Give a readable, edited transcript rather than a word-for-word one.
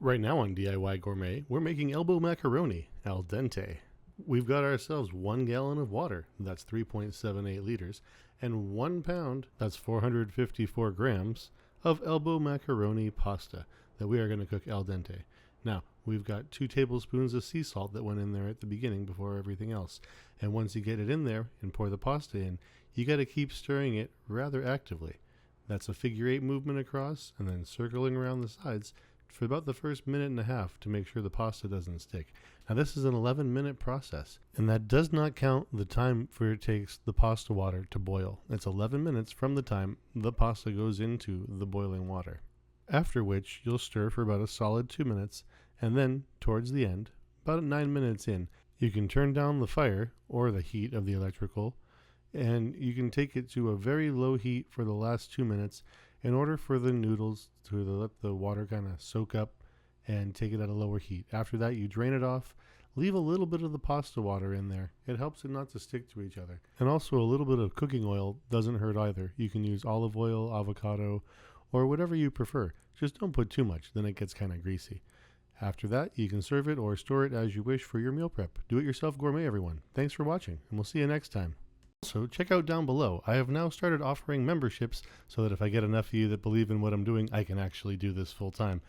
Right now on DIY Gourmet, we're making elbow macaroni, al dente. We've got ourselves 1 gallon of water, that's 3.78 liters, and 1 pound, that's 454 grams, of elbow macaroni pasta that we are going to cook al dente. Now, we've got 2 tablespoons of sea salt that went in there at the beginning before everything else. And once you get it in there and pour the pasta in, you got to keep stirring it rather actively. That's a figure 8 movement across and then circling around the sides for about the first minute and a half to make sure the pasta doesn't stick. Now this is an 11-minute process, and that does not count the time for it takes the pasta water to boil. It's 11 minutes from the time the pasta goes into the boiling water. After which you'll stir for about a solid 2 minutes, and then towards the end, about 9 minutes in, you can turn down the fire or the heat of the electrical, and you can take it to a very low heat for the last 2 minutes in order for the noodles to let the water kind of soak up and take it at a lower heat. After that, you drain it off, leave a little bit of the pasta water in there. It helps it not to stick to each other. And also a little bit of cooking oil doesn't hurt either. You can use olive oil, avocado, or whatever you prefer. Just don't put too much, then it gets kind of greasy. After that, you can serve it or store it as you wish for your meal prep. Do it yourself gourmet, everyone. Thanks for watching, and we'll see you next time. Also, check out down below. I have now started offering memberships so that if I get enough of you that believe in what I'm doing, I can actually do this full time.